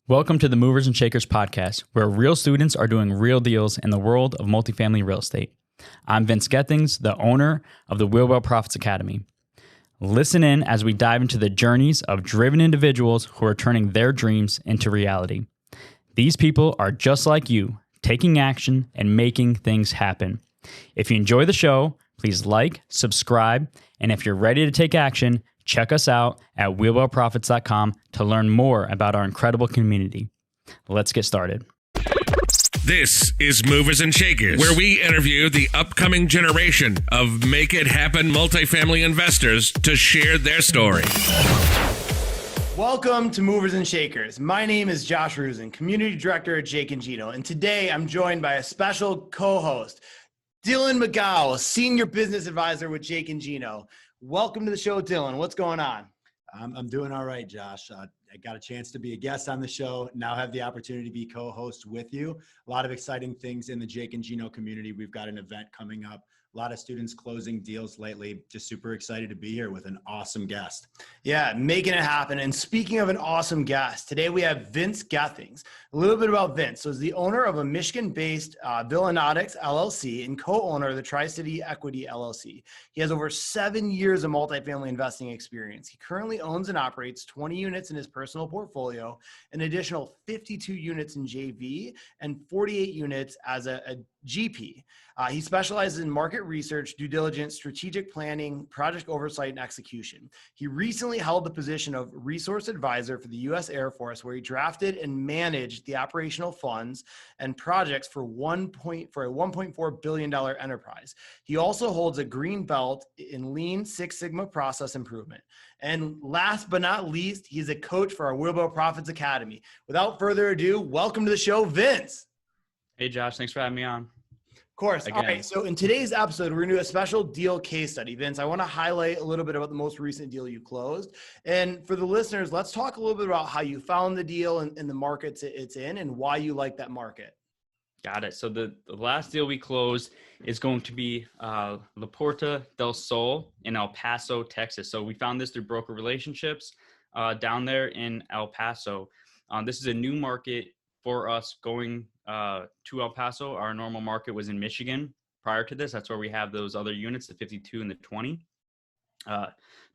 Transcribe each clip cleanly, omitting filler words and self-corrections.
Welcome to the Movers and Shakers podcast, where real students are doing real deals in the world of multifamily real estate. I'm Vince Gething, the owner of the Wheelwell Profits Academy. Listen in as we dive into the journeys of driven individuals who are turning their dreams into reality. These people are just like you, taking action and making things happen. If you enjoy the show, please like, subscribe, and if you're ready to take action, check us out at wheelwellprofits.com to learn more about our incredible community. Let's get started. This is Movers and Shakers, where we interview the upcoming generation of make it happen multifamily investors to share their story. Welcome to Movers and Shakers. My name is Josh Rusin, Community Director at Jake and Gino, and today I'm joined by a special co-host, Dylan McGow, Senior Business Advisor with Jake and Gino. Welcome to the show, Dylan. What's going on? I'm doing all right, Josh. I got a chance to be a guest on the show. Now have the opportunity to be co-host with you. A lot of exciting things in the Jake and Gino community. We've got an event coming up. A lot of students closing deals lately. Just super excited to be here with an awesome guest. Yeah, making it happen. And speaking of an awesome guest, today we have Vince Gething. A little bit about Vince. So he's the owner of a Michigan-based Villanatics LLC and co-owner of the Tri-City Equity LLC. He has over 7 years of multifamily investing experience. He currently owns and operates 20 units in his personal portfolio, an additional 52 units in JV, and 48 units as a GP. He specializes in market research, due diligence, strategic planning, project oversight, and execution. He recently held the position of resource advisor for the U.S. Air Force, where he drafted and managed the operational funds and projects for a $1.4 billion enterprise. He also holds a green belt in Lean Six Sigma process improvement. And last but not least, he's a coach for our Wheelwell Profits Academy. Without further ado, welcome to the show, Vince. Hey, Josh. Thanks for having me on. Of course. Again. All right. So in today's episode, we're going to do a special deal case study. Vince, I want to highlight a little bit about the most recent deal you closed. And for the listeners, let's talk a little bit about how you found the deal and the markets it's in and why you like that market. Got it. So the last deal we closed is going to be La Puerta del Sol in El Paso, Texas. So we found this through broker relationships down there in El Paso. This is a new market for us going to El Paso. Our normal market was in Michigan prior to this. That's where we have those other units, the 52 and the 20.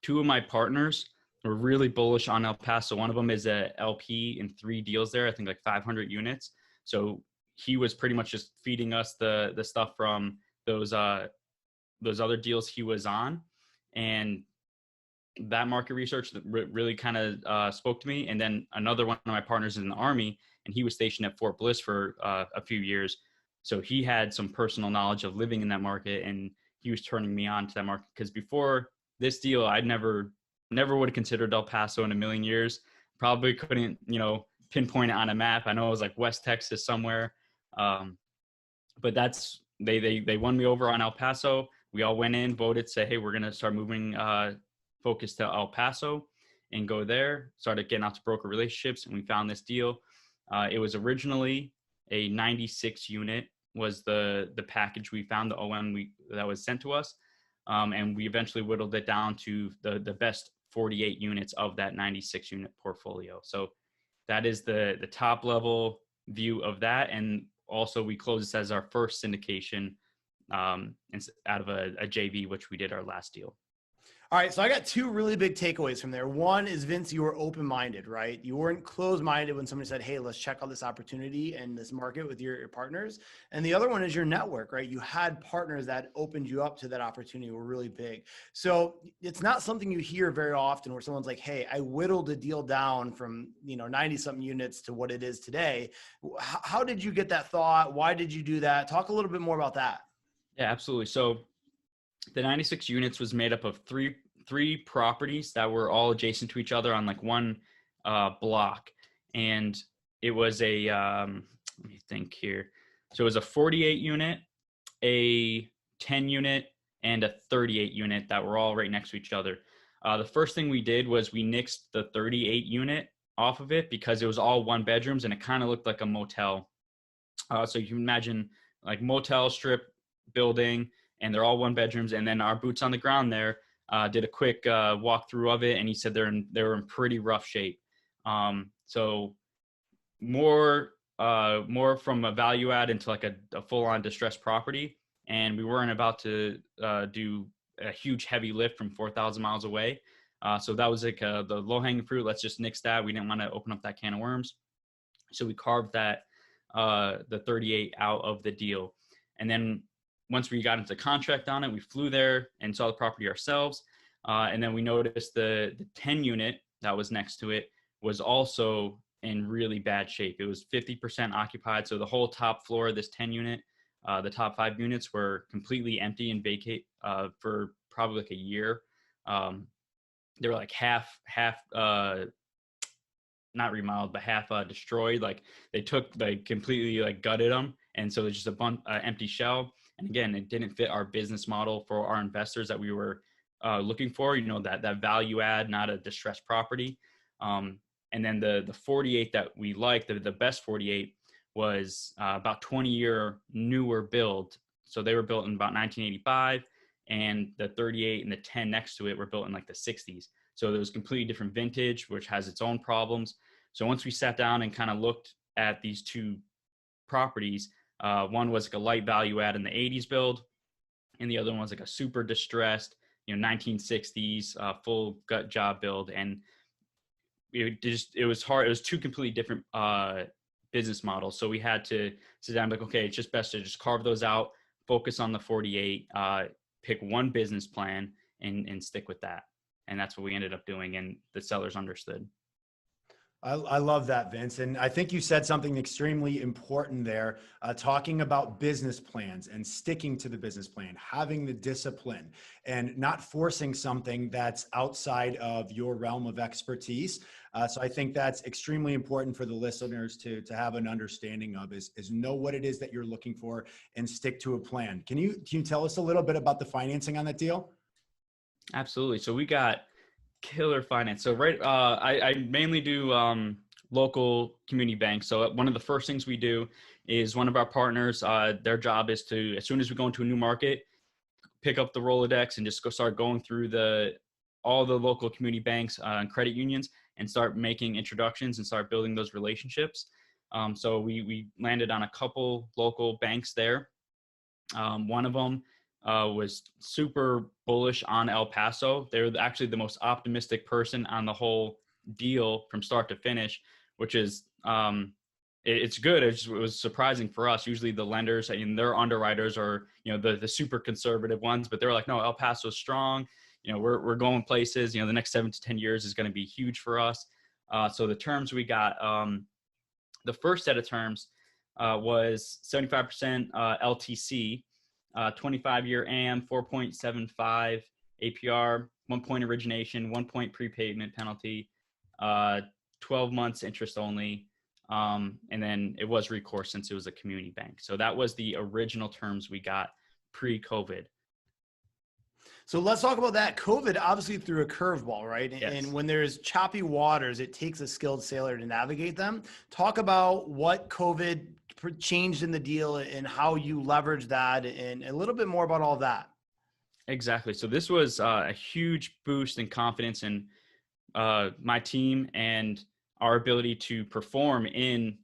Two of my partners were really bullish on El Paso. One of them is a LP in 3 deals there, I think like 500 units. So he was pretty much just feeding us the stuff from those other deals he was on. And that market research really kind of spoke to me. And then another one of my partners is in the Army, and he was stationed at Fort Bliss for a few years. So he had some personal knowledge of living in that market, and he was turning me on to that market. Because before this deal, I'd never would have considered El Paso in a million years. Probably couldn't, pinpoint it on a map. I know it was like West Texas somewhere. But they won me over on El Paso. We all went in, voted, said, hey, we're going to start moving focus to El Paso and go there. Started getting out to broker relationships, and we found this deal. It was originally a 96 unit was the package we found, the OM that was sent to us. And we eventually whittled it down to the best 48 units of that 96 unit portfolio. So that is the top level view of that. And also we closed this as our first syndication out of a JV, which we did our last deal. All right, so I got 2 really big takeaways from there. One is, Vince, you were open-minded, right? You weren't closed-minded when somebody said, hey, let's check out this opportunity and this market with your partners. And the other one is your network, right? You had partners that opened you up to that opportunity were really big. So it's not something you hear very often where someone's like, hey, I whittled a deal down from 90-something units to what it is today. How did you get that thought? Why did you do that? Talk a little bit more about that. Yeah, absolutely. So the 96 units was made up of three properties that were all adjacent to each other on like one block. And it was a, let me think here. So it was a 48 unit, a 10 unit, and a 38 unit that were all right next to each other. The first thing we did was we nixed the 38 unit off of it because it was all 1 bedrooms and it kind of looked like a motel. So you can imagine like motel strip building, and they're all 1 bedrooms. And then our boots on the ground there did a quick walkthrough of it, and he said they were in pretty rough shape. So more from a value add into like a full-on distressed property, and we weren't about to do a huge heavy lift from 4,000 miles away. So that was like the low-hanging fruit. Let's just nix that. We didn't want to open up that can of worms. So we carved that the 38 out of the deal. And then once we got into contract on it, we flew there and saw the property ourselves. And then we noticed the 10 unit that was next to it was also in really bad shape. It was 50% occupied. So the whole top floor of this 10 unit, the top 5 units were completely empty and vacate for probably like a year. They were like half not remodeled, but half destroyed. Like they took, like completely like gutted them. And so it's just a bunch empty shell. And again, it didn't fit our business model for our investors that we were looking for, that value add, not a distressed property. And then the 48 that we liked, the best 48 was about 20-year newer build. So they were built in about 1985, and the 38 and the 10 next to it were built in like the 60s. So there was completely different vintage, which has its own problems. So once we sat down and kind of looked at these two properties, one was like a light value add in the 80s build, and the other one was like a super distressed, 1960s full gut job build. And it was hard. It was two completely different business models. So we had to sit down and be like, okay, it's just best to just carve those out, focus on the 48, pick one business plan and stick with that. And that's what we ended up doing. And the sellers understood. I love that, Vince. And I think you said something extremely important there, talking about business plans and sticking to the business plan, having the discipline and not forcing something that's outside of your realm of expertise. So I think that's extremely important for the listeners to have an understanding of is know what it is that you're looking for and stick to a plan. Can you tell us a little bit about the financing on that deal? Absolutely. So we got killer finance. So I mainly do local community banks. So one of the first things we do is one of our partners, their job is to, as soon as we go into a new market, pick up the Rolodex and just start going through all the local community banks and credit unions and start making introductions and start building those relationships. So we landed on a couple local banks there. One of them was super bullish on El Paso. They were actually the most optimistic person on the whole deal from start to finish, which is, it's good. It was surprising for us. Usually the lenders and their underwriters are, the super conservative ones, but they were like, no, El Paso's strong. We're going places, the next 7 to 10 years is going to be huge for us. So the terms we got, the first set of terms was 75% LTC, 25-year AM, 4.75 APR, 1 point origination, 1 point prepayment penalty, 12 months interest only. And then it was recourse since it was a community bank. So that was the original terms we got pre-COVID. So let's talk about that. COVID obviously threw a curveball, right? Yes. And when there's choppy waters, it takes a skilled sailor to navigate them. Talk about what COVID changed in the deal and how you leverage that and a little bit more about all that. Exactly. So this was a huge boost in confidence in my team and our ability to perform in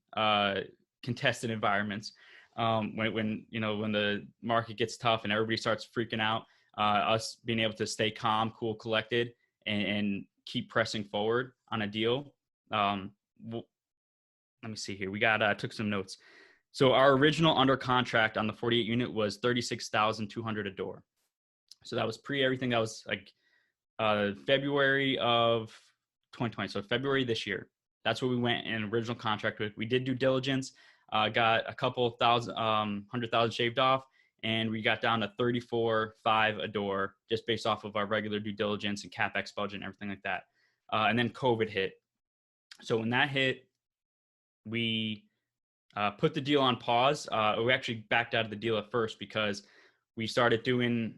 contested environments. When the market gets tough and everybody starts freaking out, us being able to stay calm, cool, collected, and keep pressing forward on a deal. Let me see here. We got took some notes. So our original under contract on the 48 unit was $36,200 a door. So that was pre everything. That was like February of 2020. So February this year. That's what we went in original contract with. We did due diligence, got a couple thousand, 100,000 shaved off, and we got down to $34,500 a door just based off of our regular due diligence and CapEx budget and everything like that. And then COVID hit. So when that hit, we put the deal on pause. We actually backed out of the deal at first because we started doing,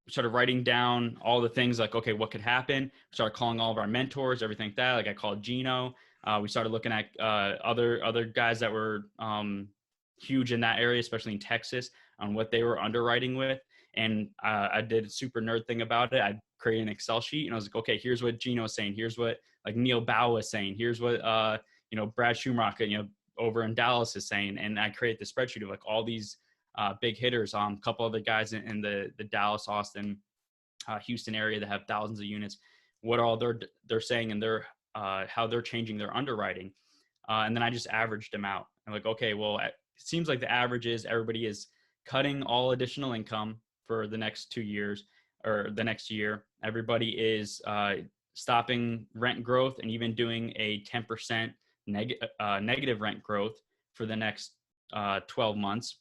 started writing down all the things like, okay, what could happen? We started calling all of our mentors, everything like that. Like I called Gino. We started looking at other guys that were huge in that area, especially in Texas, on what they were underwriting with. And I did a super nerd thing about it. I created an Excel sheet and I was like, okay, here's what Gino's saying. Here's what like Neil Bow is saying. Here's what, Brad Schumacher, over in Dallas is saying. And I create the spreadsheet of like all these big hitters, a couple other guys in the Dallas, Austin, Houston area that have thousands of units, what all they're saying and how they're changing their underwriting. And then I just averaged them out. I'm like, okay, well, it seems like the average is everybody is cutting all additional income for the next 2 years or the next year. Everybody is stopping rent growth and even doing a 10% negative rent growth for the next 12 months.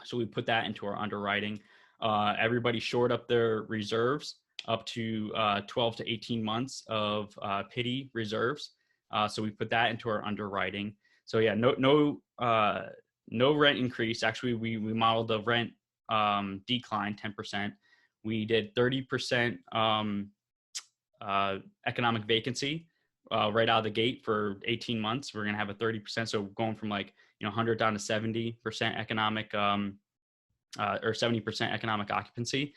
So we put that into our underwriting. Everybody shored up their reserves up to 12 to 18 months of pity reserves. So we put that into our underwriting. So yeah, no rent increase. Actually, we modeled the rent decline 10%. We did 30% economic vacancy right out of the gate for 18 months. We're going to have a 30%. So going from 100 down to 70% economic or 70% economic occupancy.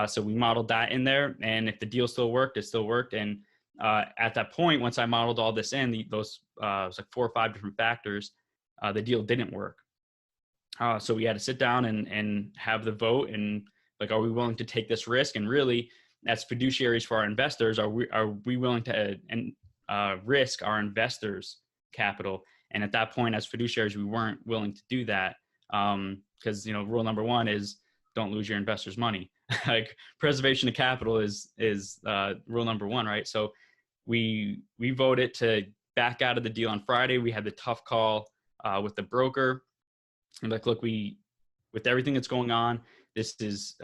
So we modeled that in there, and if the deal still worked, it still worked. And at that point, once I modeled all this in, those it was like 4 or 5 different factors, the deal didn't work. So we had to sit down and have the vote and are we willing to take this risk? And really, as fiduciaries for our investors, are we willing to risk our investors' capital? And at that point, as fiduciaries, we weren't willing to do that because rule number 1 is don't lose your investors' money. Like preservation of capital is rule number 1, right? So we voted to back out of the deal on Friday. We had the tough call with the broker. And look, with everything that's going on, this is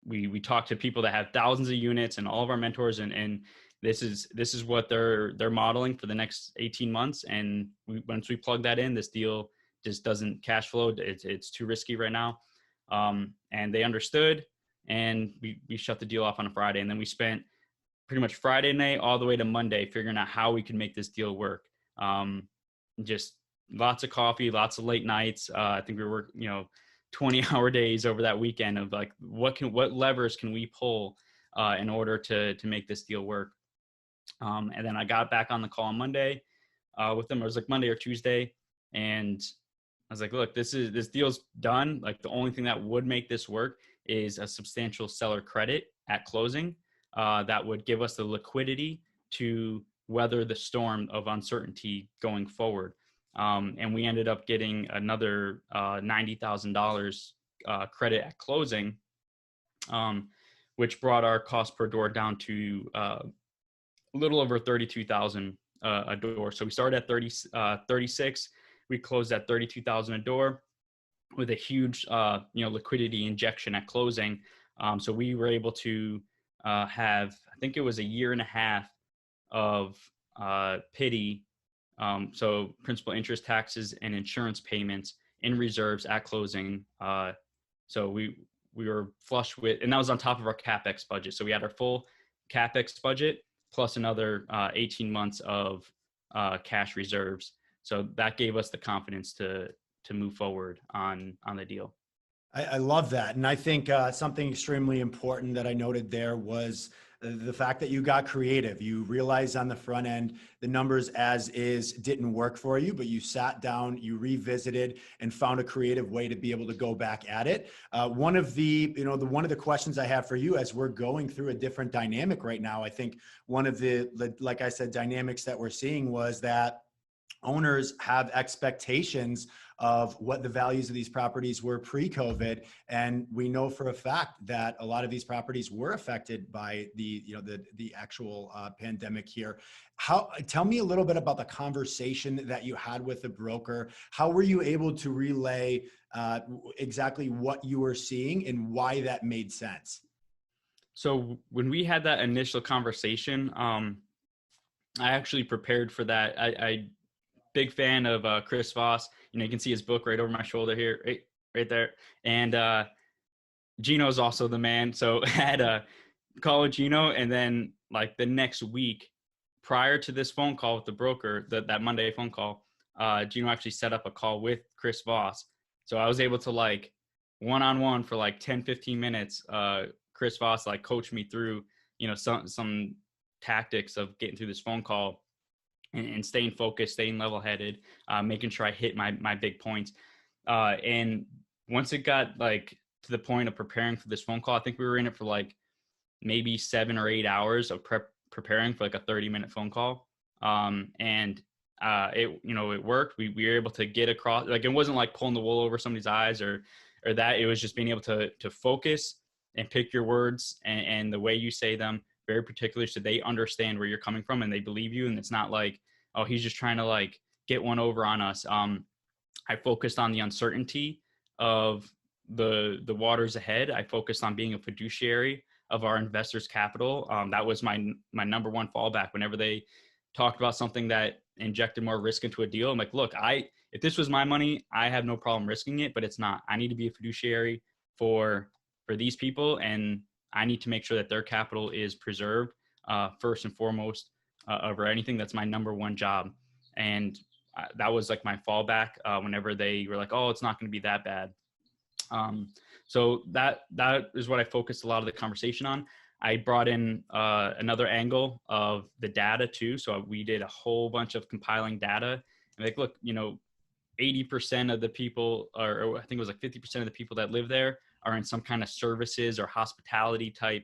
we talk to people that have thousands of units and all of our mentors, and this is what they're modeling for the next 18 months. And once we plug that in, this deal just doesn't cash flow. It's too risky right now. And they understood, and we shut the deal off on a Friday. And then we spent pretty much Friday night all the way to Monday figuring out how we could make this deal work. Just lots of coffee, lots of late nights. I think we worked, 20-hour days over that weekend of what levers can we pull in order to make this deal work. And then I got back on the call on Monday with them. It was like Monday or Tuesday, and I was like, look, this deal's done. Like the only thing that would make this work is a substantial seller credit at closing that would give us the liquidity to weather the storm of uncertainty going forward. And we ended up getting another $90,000 credit at closing, which brought our cost per door down to a little over $32,000 a door. So we started at 36. We closed at $32,000 a door with a huge, liquidity injection at closing. So we were able to have, I think it was 1.5 years of pity. So principal, interest, taxes, and insurance payments in reserves at closing. So we were flush with, and that was on top of our CapEx budget. So we had our full CapEx budget plus another 18 months of cash reserves. So that gave us the confidence to move forward on the deal. I love that. And I think something extremely important that I noted there was the fact that you got creative. You realized on the front end, the numbers as is didn't work for you, but you sat down, you revisited and found a creative way to be able to go back at it. One of the questions I have for you as we're going through a different dynamic right now, I think one of the, like I said, dynamics that we're seeing was that owners have expectations of what the values of these properties were pre-COVID. And we know for a fact that a lot of these properties were affected by the actual pandemic here. Tell me a little bit about the conversation that you had with the broker. How were you able to relay exactly what you were seeing and why that made sense? So when we had that initial conversation, I actually prepared for that. I big fan of Chris Voss. You can see his book right over my shoulder here, right there. And Gino's also the man. So I had a call with Gino, and then the next week prior to this phone call with the broker, that Monday phone call, Gino actually set up a call with Chris Voss. So I was able to one-on-one for 10, 15 minutes. Chris Voss coached me through, some tactics of getting through this phone call and staying focused, staying level-headed, making sure I hit my big points. And once it got like to the point of preparing for this phone call, I think we were in it for like maybe 7 or 8 hours of preparing for like a 30-minute phone call. And it worked. We were able to get across, like, it wasn't like pulling the wool over somebody's eyes or that. It was just being able to focus and pick your words and the way you say them very particularly, so they understand where you're coming from and they believe you. And it's not like, oh, he's just trying to like get one over on us. I focused on the uncertainty of the waters ahead. I focused on being a fiduciary of our investors' capital. That was my number one fallback. Whenever they talked about something that injected more risk into a deal, I'm like, look, if this was my money, I have no problem risking it, but it's not. I need to be a fiduciary for these people, and I need to make sure that their capital is preserved first and foremost over anything. That's my number one job. And that was like my fallback whenever they were like, oh, it's not going to be that bad. So that is what I focused a lot of the conversation on. I brought in another angle of the data too. So we did a whole bunch of compiling data. And like, look, 80% of the people, or I think it was like 50% of the people that live there are in some kind of services or hospitality type.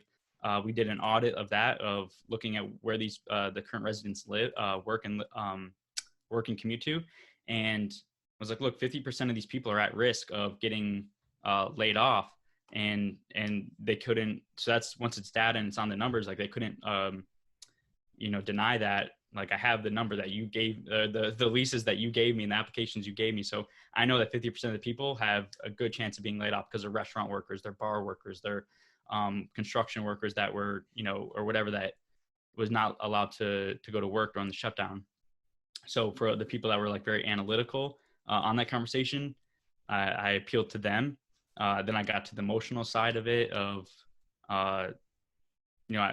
We did an audit of that, of looking at where these the current residents live, work and commute to, and I was like, look, 50% of these people are at risk of getting laid off, and they couldn't. So that's, once it's data and it's on the numbers, like they couldn't deny that. Like, I have the number that you gave, the leases that you gave me and the applications you gave me. So I know that 50% of the people have a good chance of being laid off because they're restaurant workers, they're bar workers, they're construction workers that were, or whatever, that was not allowed to go to work during the shutdown. So for the people that were like very analytical on that conversation, I appealed to them. Then I got to the emotional side of it of,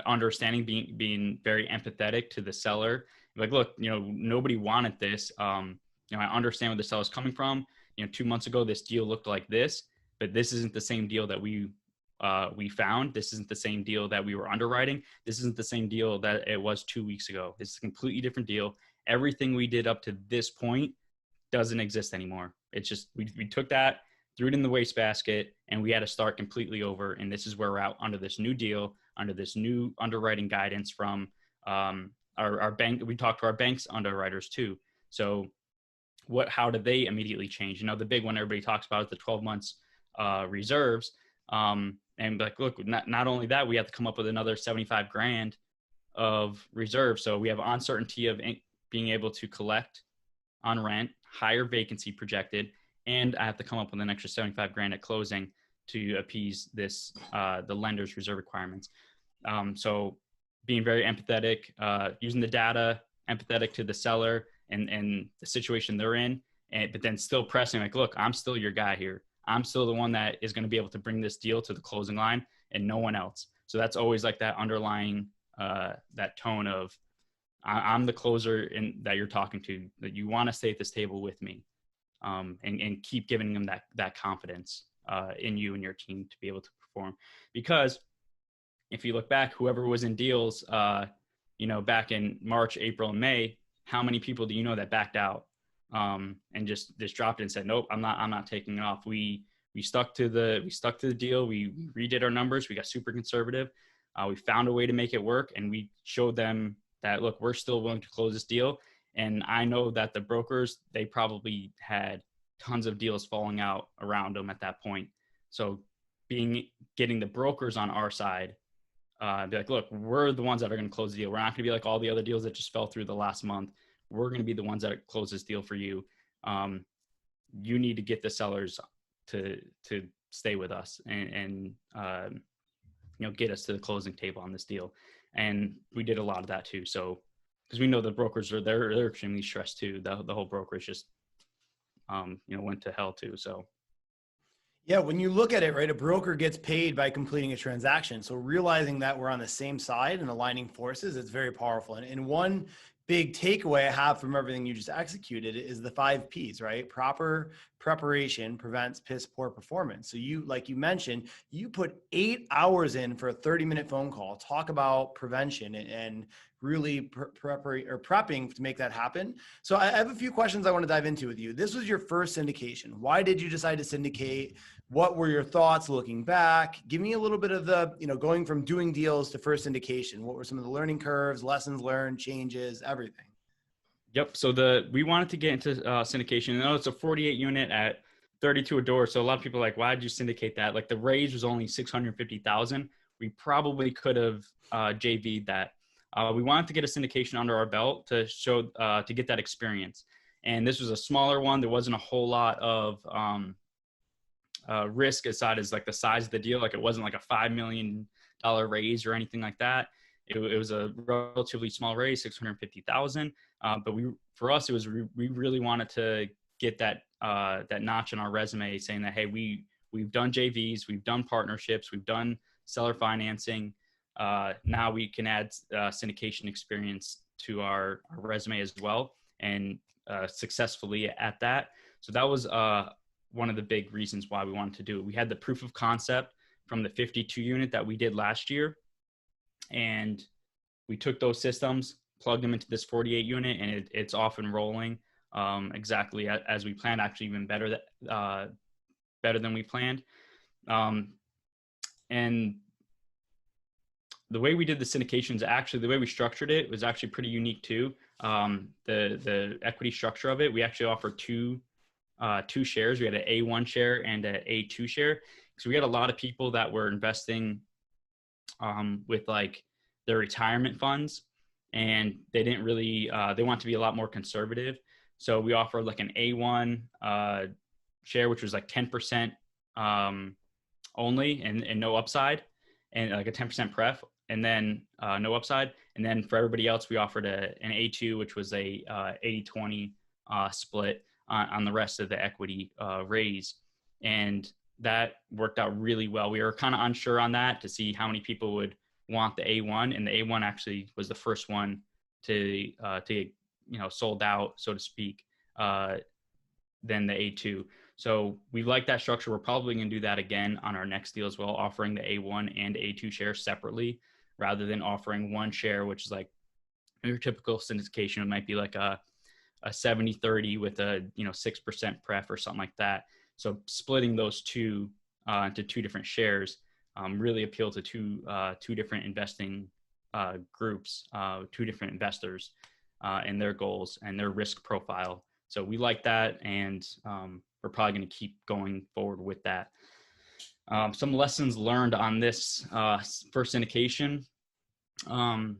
understanding, being very empathetic to the seller. Like, look, nobody wanted this. I understand where the seller's coming from. 2 months ago, this deal looked like this, but this isn't the same deal that we found. This isn't the same deal that we were underwriting. This isn't the same deal that it was 2 weeks ago. It's a completely different deal. Everything we did up to this point doesn't exist anymore. It's just, we took that, threw it in the wastebasket, and we had to start completely over. And this is where we're out under this new deal, under this new underwriting guidance from our bank. We talked to our bank's underwriters too. So how did they immediately change? The big one everybody talks about is the 12 months reserves. And like, look, not only that, we have to come up with another 75 grand of reserves. So we have uncertainty of being able to collect on rent, higher vacancy projected, and I have to come up with an extra 75 grand at closing to appease this, the lender's reserve requirements. So being very empathetic, using the data, empathetic to the seller and the situation they're in, but then still pressing, like, look, I'm still your guy here. I'm still the one that is going to be able to bring this deal to the closing line and no one else. So that's always like that underlying, that tone of, I'm the closer that you're talking to, that you want to stay at this table with me, and keep giving them that confidence in you and your team to be able to perform. Because if you look back, whoever was in deals, back in March, April, and May, how many people do you know that backed out and just dropped it and said, nope, I'm not taking it off. We stuck to the deal. We redid our numbers. We got super conservative. We found a way to make it work, and we showed them that, look, we're still willing to close this deal. And I know that the brokers, they probably had tons of deals falling out around them at that point. So getting the brokers on our side, be like, look, we're the ones that are going to close the deal. We're not going to be like all the other deals that just fell through the last month. We're going to be the ones that close this deal for you. You need to get the sellers to stay with us and get us to the closing table on this deal. And we did a lot of that too. So, because we know the brokers they're extremely stressed too. The whole brokerage just, went to hell too. So. Yeah, when you look at it, right, a broker gets paid by completing a transaction. So realizing that we're on the same side and aligning forces, it's very powerful. And one big takeaway I have from everything you just executed is the 5 Ps, right? Proper preparation prevents piss poor performance. So like you mentioned, you put 8 hours in for a 30-minute phone call, talk about prevention and really prepping to make that happen. So I have a few questions I want to dive into with you. This was your first syndication. Why did you decide to syndicate? What were your thoughts looking back? Give me a little bit of the, going from doing deals to first syndication. What were some of the learning curves, lessons learned, changes, everything? Yep. So we wanted to get into syndication. I know it's a 48 unit at 32 a door. So a lot of people are like, why did you syndicate that? Like the raise was only 650,000. We probably could have JV'd that. We wanted to get a syndication under our belt to show, to get that experience. And this was a smaller one. There wasn't a whole lot of risk aside as like the size of the deal. Like it wasn't like a $5 million raise or anything like that. It was a relatively small raise, 650,000. But for us, it was, we really wanted to get that notch in our resume saying that, hey, we've done JVs, we've done partnerships, we've done seller financing. Now we can add syndication experience to our resume as well, and successfully at that. So that was one of the big reasons why we wanted to do it. We had the proof of concept from the 52 unit that we did last year, and we took those systems, plugged them into this 48 unit, and it's off and rolling exactly as we planned, actually even better than we planned. And the way we did the syndications, actually, the way we structured it was actually pretty unique too. The equity structure of it, we actually offered two shares. We had an A1 share and an A2 share. So we had a lot of people that were investing with like their retirement funds, and they didn't really, they want to be a lot more conservative. So we offered like an A1 share, which was like 10% only and no upside, and like a 10% pref, and then no upside. And then for everybody else, we offered an A2, which was a 80-20 split on the rest of the equity raise. And that worked out really well. We were kind of unsure on that to see how many people would want the A1, and the A1 actually was the first one to get, sold out, so to speak, than the A2. So we like that structure. We're probably going to do that again on our next deal as well, offering the A1 and A2 shares separately rather than offering one share, which is like your typical syndication. It might be like a 70-30 with a 6% pref or something like that. So splitting those two into two different shares really appeal to two different investing groups, two different investors and their goals and their risk profile. So we like that, and we're probably going to keep going forward with that. Some lessons learned on this first syndication. Let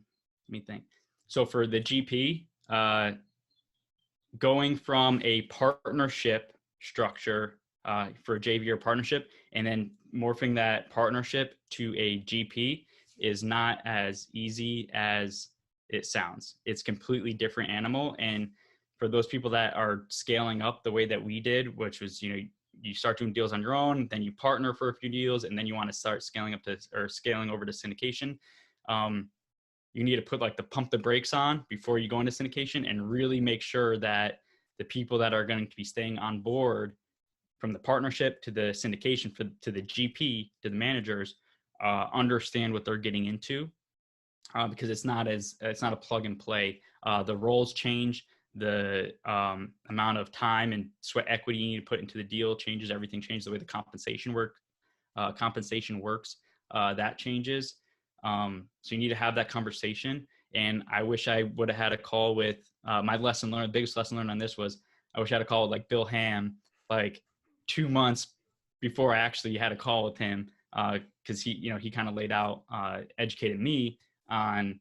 me think. So for the GP, going from a partnership structure for a JV or partnership, and then morphing that partnership to a GP is not as easy as it sounds. It's completely different animal. And for those people that are scaling up the way that we did, which was, you start doing deals on your own, then you partner for a few deals, and then you want to start scaling over to syndication. You need to put like the pump the brakes on before you go into syndication, and really make sure that the people that are going to be staying on board from the partnership to the syndication to the GP, to the managers, understand what they're getting into, because it's not a plug and play. The roles change. The amount of time and sweat equity you need to put into the deal changes. Everything changes. The way the compensation works, that changes. So you need to have that conversation. And I wish I would have had a call with my lesson learned. The biggest lesson learned on this was I wish I had a call with like Bill Ham, like 2 months before I actually had a call with him, because he kind of laid out, educated me on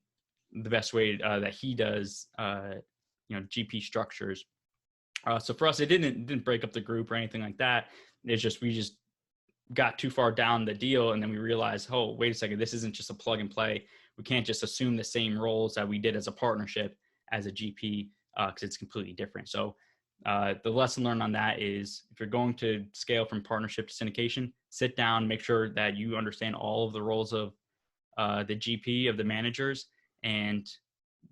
the best way that he does GP structures. So for us, it didn't break up the group or anything like that. It's just we just got too far down the deal, and then we realized, oh, wait a second, this isn't just a plug and play. We can't just assume the same roles that we did as a partnership as a GP, because it's completely different. So the lesson learned on that is, if you're going to scale from partnership to syndication, sit down, make sure that you understand all of the roles of the GP, of the managers, and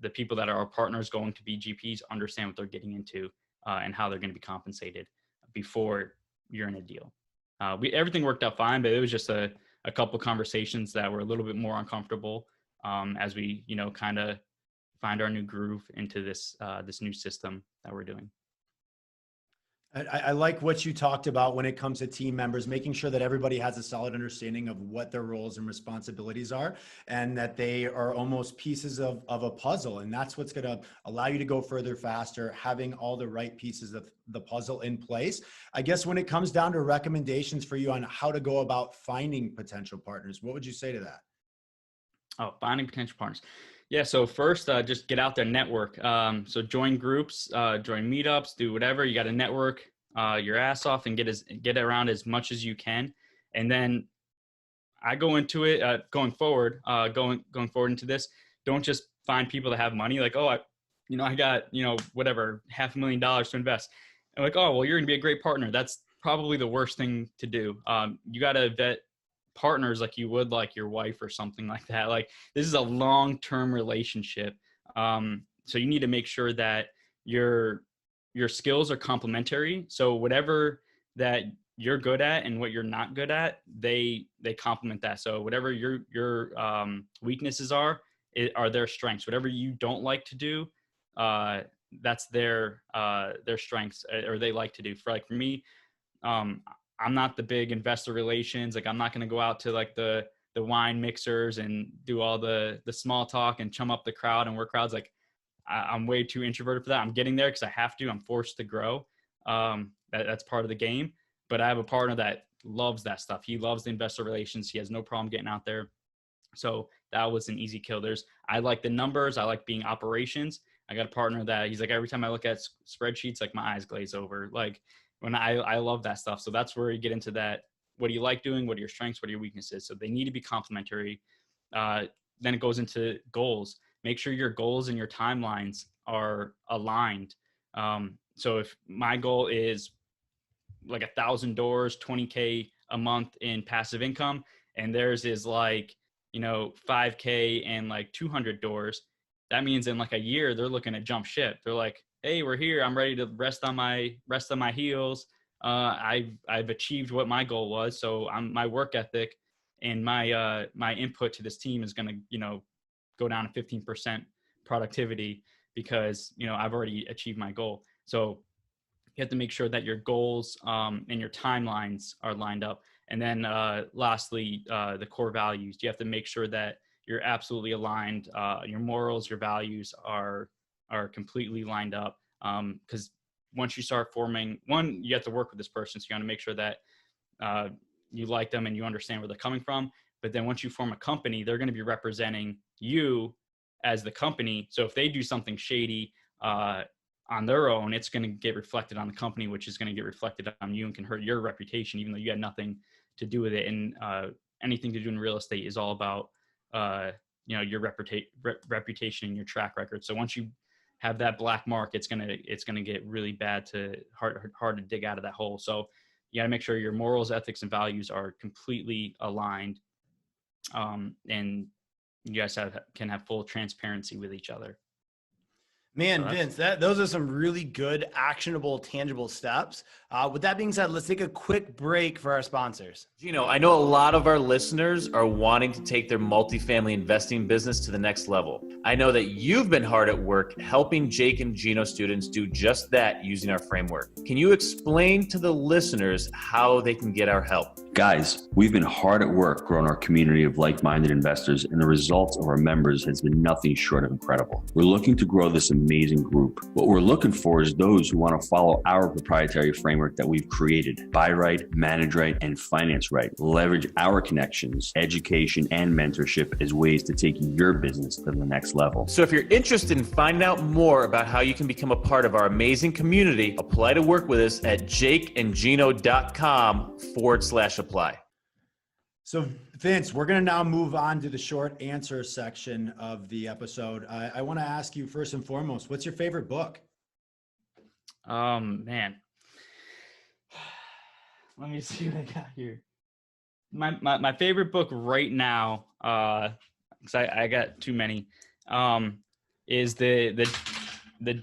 the people that are our partners going to be GPs understand what they're getting into and how they're going to be compensated before you're in a deal. Everything worked out fine, but it was just a couple conversations that were a little bit more uncomfortable as we, kind of find our new groove into this new system that we're doing. I like what you talked about when it comes to team members, making sure that everybody has a solid understanding of what their roles and responsibilities are, and that they are almost pieces of a puzzle. And that's what's going to allow you to go further faster, having all the right pieces of the puzzle in place. I guess when it comes down to recommendations for you on how to go about finding potential partners, what would you say to that? Oh, finding potential partners. Yeah. So first, just get out there, network. So join groups, join meetups, do whatever. You got to network your ass off and get around as much as you can. And then I go into it going forward into this. Don't just find people that have money. Like, oh, I got whatever $500,000 to invest. And like, oh, well, you're gonna be a great partner. That's probably the worst thing to do. You got to vet partners like you would like your wife or something like that. Like, this is a long-term relationship. So you need to make sure that your skills are complementary. So whatever that you're good at and what you're not good at, they complement that. So whatever your weaknesses are their strengths. Whatever you don't like to do, that's their strengths, or they like to do. For me, I'm not the big investor relations. Like, I'm not going to go out to like the wine mixers and do all the small talk and chum up the crowd and work crowds. Like, I'm way too introverted for that. I'm getting there because I have to. I'm forced to grow. That's part of the game. But I have a partner that loves that stuff. He loves the investor relations. He has no problem getting out there. So that was an easy kill. I like the numbers. I like being operations. I got a partner that he's like, every time I look at spreadsheets, like my eyes glaze over. Like, when I love that stuff. So that's where you get into that. What do you like doing? What are your strengths? What are your weaknesses? So they need to be complementary. Then it goes into goals. Make sure your goals and your timelines are aligned. So if my goal is like 1,000 doors, 20K a month in passive income, and theirs is like, 5K and like 200 doors, that means in like a year, they're looking to jump ship. They're like, hey, we're here. I'm ready to rest on my heels. I've achieved what my goal was. So my work ethic and my input to this team is going to, go down to 15% productivity because, I've already achieved my goal. So you have to make sure that your goals and your timelines are lined up. And then lastly, the core values. You have to make sure that you're absolutely aligned. Your morals, your values are completely lined up. Because once you start forming one, you have to work with this person. So you got to make sure that you like them and you understand where they're coming from. But then once you form a company, they're going to be representing you as the company. So if they do something shady on their own, it's going to get reflected on the company, which is going to get reflected on you and can hurt your reputation, even though you had nothing to do with it. And anything to do in real estate is all about your reputation and your track record. So once you have that black mark, it's gonna get really bad hard to dig out of that hole. So you got to make sure your morals, ethics, and values are completely aligned, and you guys can have full transparency with each other. Man, so Vince, those are some really good, actionable, tangible steps. With that being said, let's take a quick break for our sponsors. Gino, I know a lot of our listeners are wanting to take their multifamily investing business to the next level. I know that you've been hard at work helping Jake and Gino students do just that using our framework. Can you explain to the listeners how they can get our help? Guys, we've been hard at work growing our community of like-minded investors, and the results of our members has been nothing short of incredible. We're looking to grow this amazing group. What we're looking for is those who want to follow our proprietary framework that we've created. Buy right, manage right, and finance right. Leverage our connections, education, and mentorship as ways to take your business to the next level. So if you're interested in finding out more about how you can become a part of our amazing community, apply to work with us at jakeandgino.com/apply. So Vince, we're going to now move on to the short answer section of the episode. I want to ask you first and foremost, what's your favorite book? Man, let me see what I got here. My favorite book right now, because I got too many, is the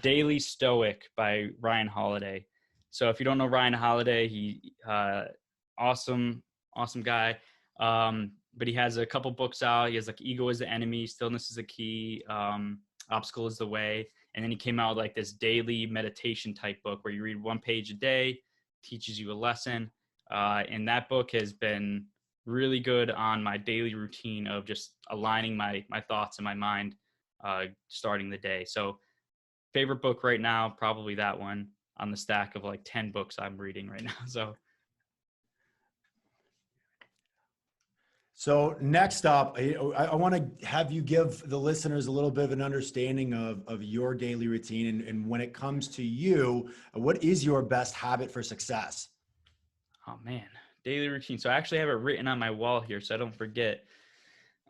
Daily Stoic by Ryan Holiday. So if you don't know Ryan Holiday, he awesome guy. But he has a couple books out. He has like Ego is the Enemy, Stillness is the Key. Obstacle is the Way. And then he came out with like this daily meditation type book where you read 1 page a day, teaches you a lesson. And that book has been really good on my daily routine of just aligning my thoughts and my mind starting the day. So favorite book right now, probably that one on the stack of like 10 books I'm reading right now. So next up, I want to have you give the listeners a little bit of an understanding of your daily routine. And when it comes to you, what is your best habit for success? Oh man, daily routine. So I actually have it written on my wall here so I don't forget.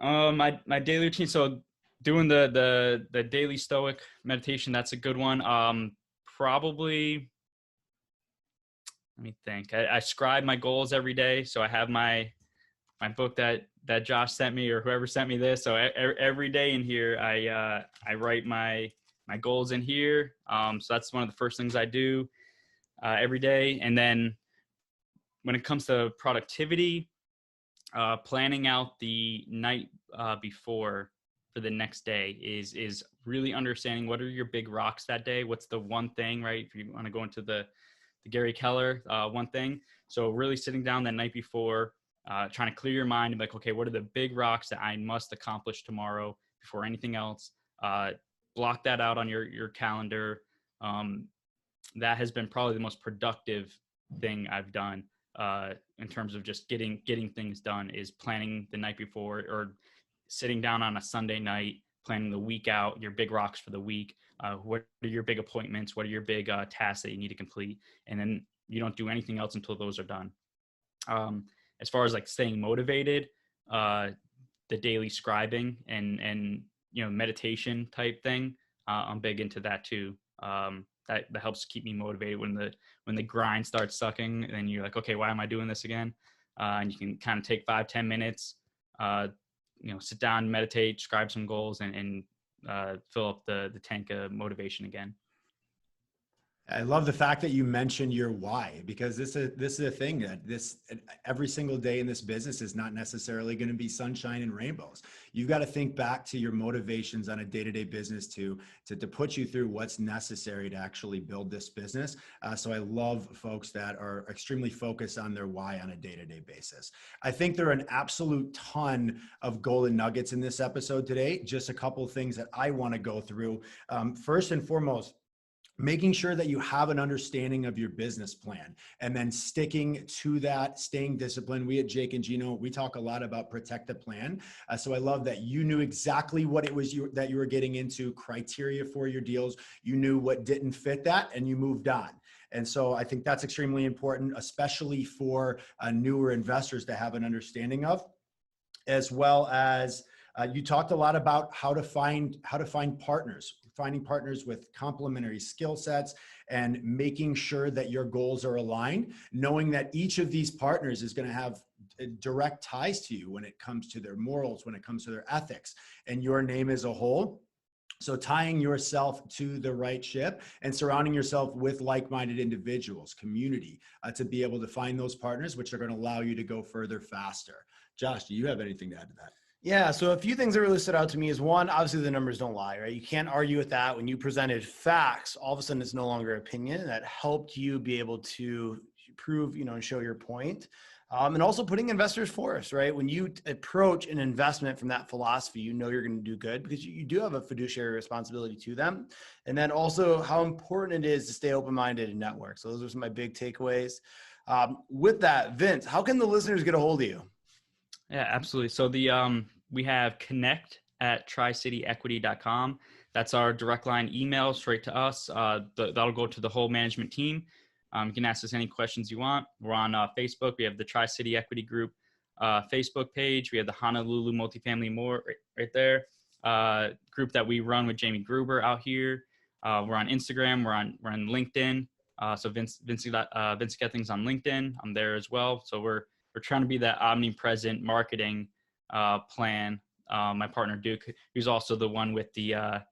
My daily routine. So doing the daily stoic meditation, that's a good one. Probably, let me think. I scribe my goals every day. So I have my book that Josh sent me or whoever sent me this. So every day in here, I write my goals in here. So that's one of the first things I do every day. And then when it comes to productivity, planning out the night before for the next day is really understanding what are your big rocks that day. What's the one thing, right? If you want to go into the Gary Keller one thing. So really sitting down that night before, trying to clear your mind and be like, okay, what are the big rocks that I must accomplish tomorrow before anything else? Block that out on your calendar. That has been probably the most productive thing I've done in terms of just getting things done, is planning the night before or sitting down on a Sunday night, planning the week out, your big rocks for the week. What are your big appointments? What are your big tasks that you need to complete? And then you don't do anything else until those are done. As far as like staying motivated, the daily scribing and meditation type thing, I'm big into that too. That helps keep me motivated when the grind starts sucking, and then you're like, okay, why am I doing this again? And you can kind of take 5-10 minutes, sit down, meditate, scribe some goals, and fill up the tank of motivation again. I love the fact that you mentioned your why, because this is a thing that every single day in this business is not necessarily going to be sunshine and rainbows. You've got to think back to your motivations on a day-to-day business to put you through what's necessary to actually build this business. So I love folks that are extremely focused on their why on a day-to-day basis. I think there are an absolute ton of golden nuggets in this episode today. Just a couple of things that I want to go through. First and foremost, making sure that you have an understanding of your business plan and then sticking to that, staying disciplined. We at Jake and Gino, we talk a lot about protect the plan. So I love that you knew exactly what it was that you were getting into, criteria for your deals. You knew what didn't fit that and you moved on. And so I think that's extremely important, especially for newer investors to have an understanding of, as well as you talked a lot about how to find partners, finding partners with complementary skill sets and making sure that your goals are aligned, knowing that each of these partners is going to have direct ties to you when it comes to their morals, when it comes to their ethics, and your name as a whole. So tying yourself to the right ship and surrounding yourself with like-minded individuals, community, to be able to find those partners, which are going to allow you to go further faster. Josh, do you have anything to add to that? Yeah, so a few things that really stood out to me is, one, obviously the numbers don't lie, right? You can't argue with that. When you presented facts, all of a sudden it's no longer opinion. That helped you be able to prove, and show your point. And also putting investors first, right? When you approach an investment from that philosophy, you're going to do good because you do have a fiduciary responsibility to them. And then also how important it is to stay open-minded and network. So those are some of my big takeaways. With that, Vince, how can the listeners get a hold of you? Yeah, absolutely. So we have connect@tricityequity.com. That's our direct line email straight to us. That'll go to the whole management team. You can ask us any questions you want. We're on Facebook. We have the Tri-City Equity Group Facebook page. We have the Honolulu Multifamily More right there. Group that we run with Jamie Gruber out here. We're on Instagram. We're on LinkedIn. So Vince Gething's on LinkedIn. I'm there as well. So we're trying to be that omnipresent marketing plan. My partner Duke, who's also the one with the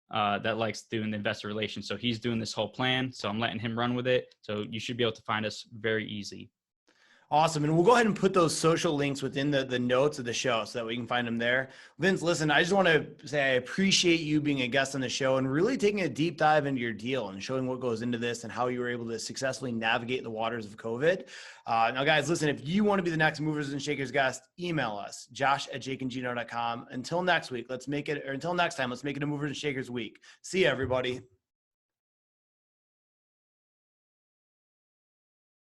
that likes doing the investor relations. So he's doing this whole plan. So I'm letting him run with it. So you should be able to find us very easy. Awesome. And we'll go ahead and put those social links within the notes of the show so that we can find them there. Vince, listen, I just want to say I appreciate you being a guest on the show and really taking a deep dive into your deal and showing what goes into this and how you were able to successfully navigate the waters of COVID. Now, guys, listen, if you want to be the next Movers and Shakers guest, email us, josh@jakeandgino.com. Until next time, let's make it a Movers and Shakers week. See you, everybody.